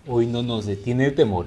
Hoy no nos detiene el temor.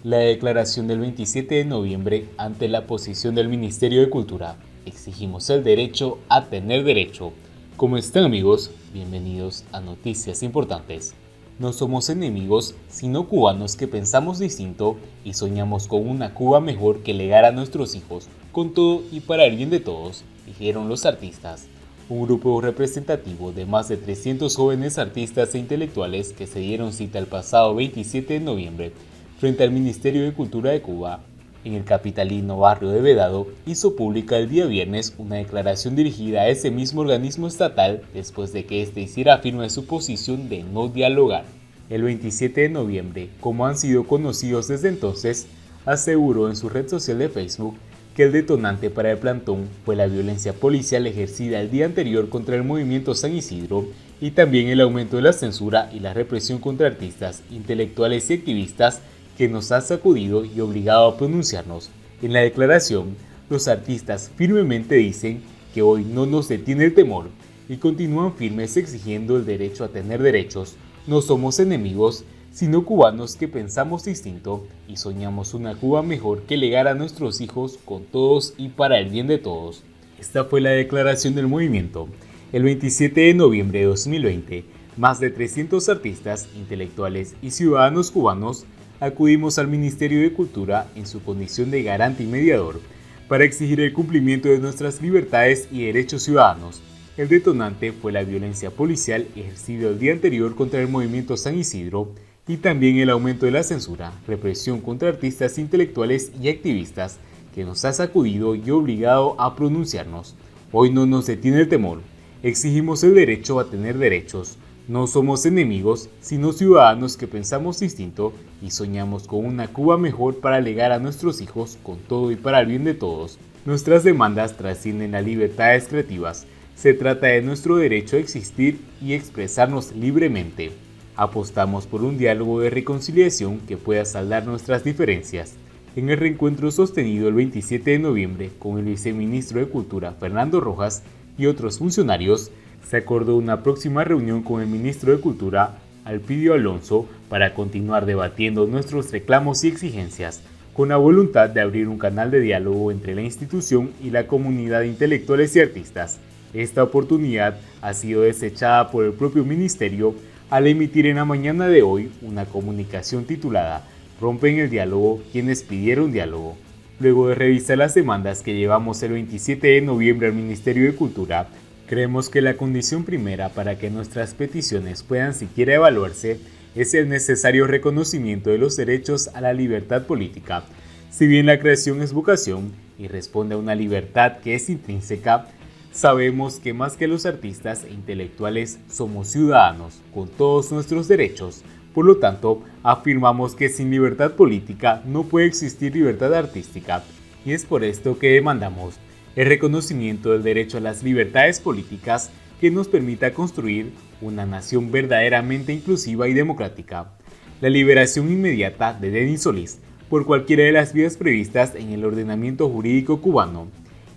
La declaración del 27 de noviembre ante la posición del Ministerio de Cultura. Exigimos el derecho a tener derecho. ¿Cómo están, amigos? Bienvenidos a Noticias Importantes. No somos enemigos, sino cubanos que pensamos distinto y soñamos con una Cuba mejor que legar a nuestros hijos, con todo y para el bien de todos, dijeron los artistas. Un grupo representativo de más de 300 jóvenes artistas e intelectuales que se dieron cita el pasado 27 de noviembre frente al Ministerio de Cultura de Cuba, en el capitalino barrio de Vedado, hizo pública el día viernes una declaración dirigida a ese mismo organismo estatal después de que éste hiciera firme su posición de no dialogar. El 27 de noviembre, como han sido conocidos desde entonces, aseguró en su red social de Facebook que el detonante para el plantón fue la violencia policial ejercida el día anterior contra el movimiento San Isidro y también el aumento de la censura y la represión contra artistas, intelectuales y activistas que nos ha sacudido y obligado a pronunciarnos. En la declaración, los artistas firmemente dicen que hoy no nos detiene el temor y continúan firmes exigiendo el derecho a tener derechos. No somos enemigos, sino cubanos que pensamos distinto y soñamos una Cuba mejor que legar a nuestros hijos con todos y para el bien de todos. Esta fue la declaración del movimiento. El 27 de noviembre de 2020, más de 300 artistas, intelectuales y ciudadanos cubanos acudimos al Ministerio de Cultura en su condición de garante y mediador para exigir el cumplimiento de nuestras libertades y derechos ciudadanos. El detonante fue la violencia policial ejercida el día anterior contra el movimiento San Isidro y también el aumento de la censura, represión contra artistas intelectuales y activistas que nos ha sacudido y obligado a pronunciarnos. Hoy no nos detiene el temor. Exigimos el derecho a tener derechos. No somos enemigos, sino ciudadanos que pensamos distinto y soñamos con una Cuba mejor para legar a nuestros hijos con todo y para el bien de todos. Nuestras demandas trascienden las libertades creativas. Se trata de nuestro derecho a existir y expresarnos libremente. Apostamos por un diálogo de reconciliación que pueda saldar nuestras diferencias. En el reencuentro sostenido el 27 de noviembre con el viceministro de Cultura Fernando Rojas y otros funcionarios, se acordó una próxima reunión con el ministro de Cultura, Alpidio Alonso, para continuar debatiendo nuestros reclamos y exigencias, con la voluntad de abrir un canal de diálogo entre la institución y la comunidad de intelectuales y artistas. Esta oportunidad ha sido desechada por el propio ministerio al emitir en la mañana de hoy una comunicación titulada "Rompen el diálogo quienes pidieron diálogo". Luego de revisar las demandas que llevamos el 27 de noviembre al Ministerio de Cultura, creemos que la condición primera para que nuestras peticiones puedan siquiera evaluarse es el necesario reconocimiento de los derechos a la libertad política. Si bien la creación es vocación y responde a una libertad que es intrínseca, sabemos que más que los artistas e intelectuales somos ciudadanos con todos nuestros derechos. Por lo tanto, afirmamos que sin libertad política no puede existir libertad artística, y es por esto que demandamos el reconocimiento del derecho a las libertades políticas que nos permita construir una nación verdaderamente inclusiva y democrática. La liberación inmediata de Denis Solís por cualquiera de las vías previstas en el ordenamiento jurídico cubano.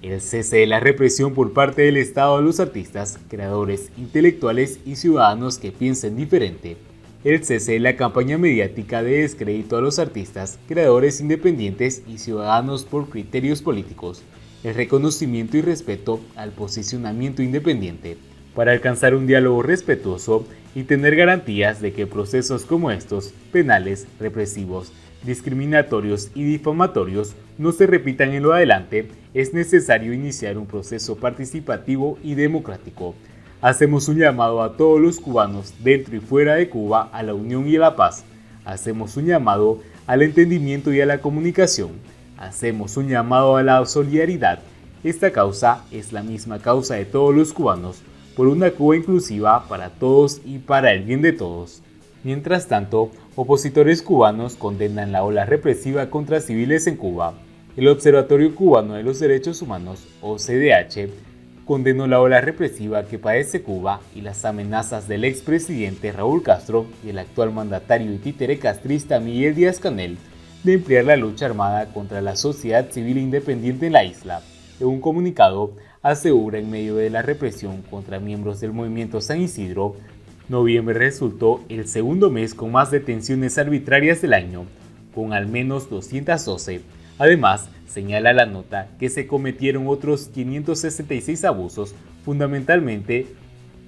El cese de la represión por parte del Estado a los artistas, creadores, intelectuales y ciudadanos que piensen diferente. El cese de la campaña mediática de descrédito a los artistas, creadores independientes y ciudadanos por criterios políticos. El reconocimiento y respeto al posicionamiento independiente, para alcanzar un diálogo respetuoso y tener garantías de que procesos como estos, penales, represivos, discriminatorios y difamatorios, no se repitan en lo adelante, es necesario iniciar un proceso participativo y democrático. Hacemos un llamado a todos los cubanos dentro y fuera de Cuba a la unión y a la paz. Hacemos un llamado al entendimiento y a la comunicación. Hacemos un llamado a la solidaridad. Esta causa es la misma causa de todos los cubanos, por una Cuba inclusiva para todos y para el bien de todos. Mientras tanto, opositores cubanos condenan la ola represiva contra civiles en Cuba. El Observatorio Cubano de los Derechos Humanos, OCDH, condenó la ola represiva que padece Cuba y las amenazas del expresidente Raúl Castro y el actual mandatario y títere castrista Miguel Díaz-Canel de emplear la lucha armada contra la sociedad civil independiente en la isla. En un comunicado, asegura en medio de la represión contra miembros del movimiento San Isidro Noviembre resultó el segundo mes con más detenciones arbitrarias del año, con al menos 212. Además, señala la nota que se cometieron otros 566 abusos, fundamentalmente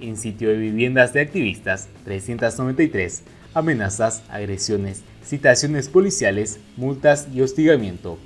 en sitio de viviendas de activistas, 393, amenazas, agresiones, citaciones policiales, multas y hostigamiento.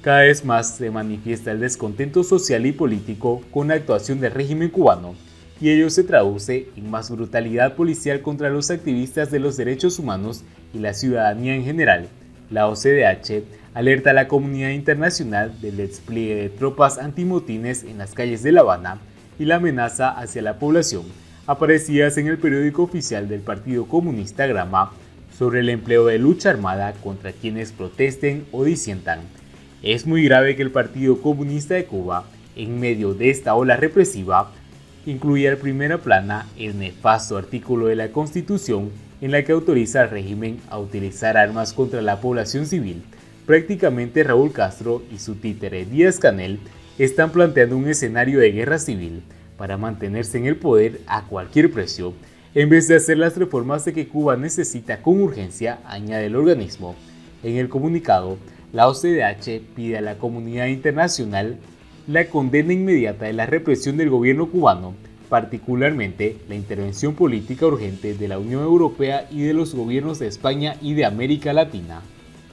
Cada vez más se manifiesta el descontento social y político con la actuación del régimen cubano, y ello se traduce en más brutalidad policial contra los activistas de los derechos humanos y la ciudadanía en general. La OCDH alerta a la comunidad internacional del despliegue de tropas antimotines en las calles de La Habana y la amenaza hacia la población, aparecidas en el periódico oficial del Partido Comunista Grama, sobre el empleo de lucha armada contra quienes protesten o disientan. Es muy grave que el Partido Comunista de Cuba, en medio de esta ola represiva, incluía en primera plana el nefasto artículo de la Constitución en la que autoriza al régimen a utilizar armas contra la población civil. Prácticamente Raúl Castro y su títere Díaz-Canel están planteando un escenario de guerra civil para mantenerse en el poder a cualquier precio, en vez de hacer las reformas de que Cuba necesita con urgencia, añade el organismo. En el comunicado, la OCDH pide a la comunidad internacional la condena inmediata de la represión del gobierno cubano, particularmente la intervención política urgente de la Unión Europea y de los gobiernos de España y de América Latina.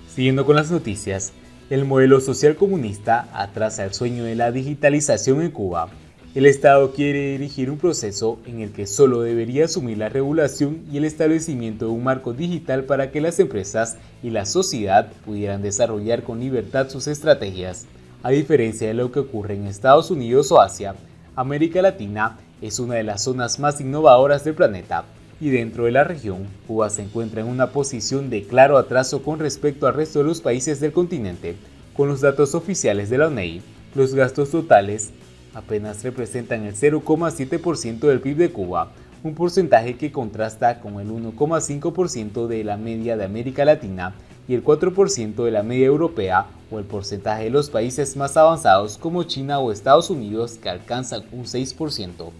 Siguiendo con las noticias, el modelo social comunista atrasa el sueño de la digitalización en Cuba. El Estado quiere dirigir un proceso en el que solo debería asumir la regulación y el establecimiento de un marco digital para que las empresas y la sociedad pudieran desarrollar con libertad sus estrategias. A diferencia de lo que ocurre en Estados Unidos o Asia, América Latina es una de las zonas más innovadoras del planeta, y dentro de la región, Cuba se encuentra en una posición de claro atraso con respecto al resto de los países del continente. Con los datos oficiales de la ONEI, los gastos totales apenas representan el 0,7% del PIB de Cuba, un porcentaje que contrasta con el 1,5% de la media de América Latina y el 4% de la media europea o el porcentaje de los países más avanzados como China o Estados Unidos, que alcanzan un 6%.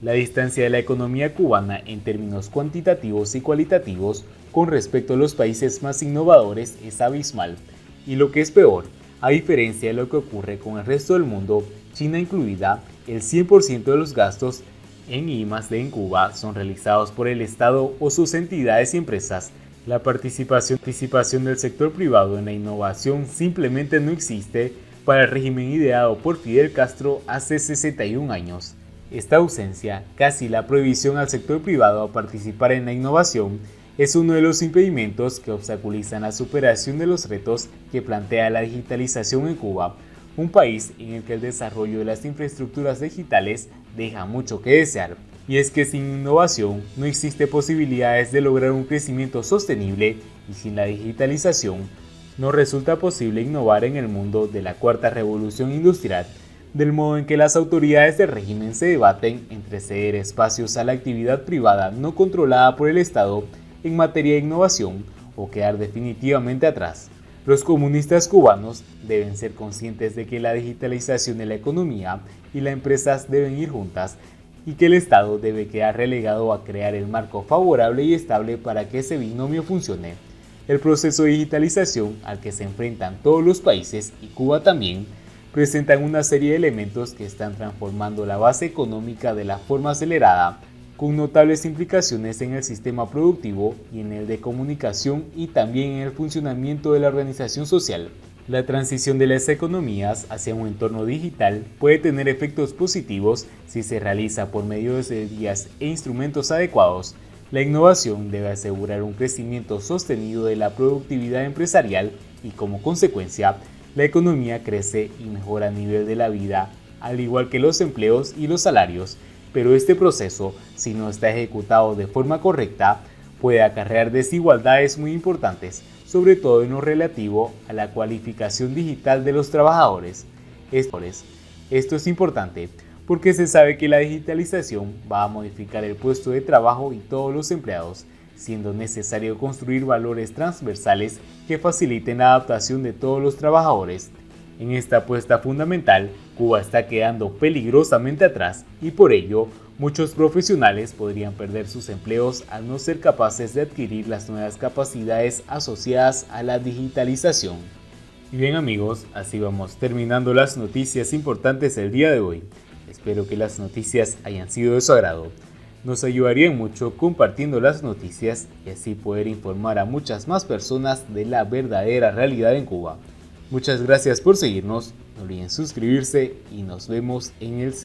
La distancia de la economía cubana en términos cuantitativos y cualitativos con respecto a los países más innovadores es abismal. Y lo que es peor, a diferencia de lo que ocurre con el resto del mundo, China incluida, el 100% de los gastos en I+D en Cuba son realizados por el Estado o sus entidades y empresas. La participación del sector privado en la innovación simplemente no existe para el régimen ideado por Fidel Castro hace 61 años. Esta ausencia, casi la prohibición al sector privado a participar en la innovación, es uno de los impedimentos que obstaculizan la superación de los retos que plantea la digitalización en Cuba, un país en el que el desarrollo de las infraestructuras digitales deja mucho que desear. Y es que sin innovación no existe posibilidades de lograr un crecimiento sostenible, y sin la digitalización no resulta posible innovar en el mundo de la cuarta revolución industrial, del modo en que las autoridades del régimen se debaten entre ceder espacios a la actividad privada no controlada por el Estado en materia de innovación o quedar definitivamente atrás. Los comunistas cubanos deben ser conscientes de que la digitalización de la economía y las empresas deben ir juntas, y que el Estado debe quedar relegado a crear el marco favorable y estable para que ese binomio funcione. El proceso de digitalización al que se enfrentan todos los países, y Cuba también, presentan una serie de elementos que están transformando la base económica de la forma acelerada, con notables implicaciones en el sistema productivo y en el de comunicación, y también en el funcionamiento de la organización social. La transición de las economías hacia un entorno digital puede tener efectos positivos si se realiza por medio de vías e instrumentos adecuados. La innovación debe asegurar un crecimiento sostenido de la productividad empresarial y, como consecuencia, la economía crece y mejora el nivel de la vida, al igual que los empleos y los salarios. Pero este proceso, si no está ejecutado de forma correcta, puede acarrear desigualdades muy importantes, sobre todo en lo relativo a la cualificación digital de los trabajadores. Esto es importante porque se sabe que la digitalización va a modificar el puesto de trabajo y todos los empleados, siendo necesario construir valores transversales que faciliten la adaptación de todos los trabajadores. En esta apuesta fundamental, Cuba está quedando peligrosamente atrás y por ello muchos profesionales podrían perder sus empleos al no ser capaces de adquirir las nuevas capacidades asociadas a la digitalización. Y bien amigos, así vamos terminando las noticias importantes del día de hoy. Espero que las noticias hayan sido de su agrado. Nos ayudarían mucho compartiendo las noticias y así poder informar a muchas más personas de la verdadera realidad en Cuba. Muchas gracias por seguirnos, no olviden suscribirse y nos vemos en el siguiente.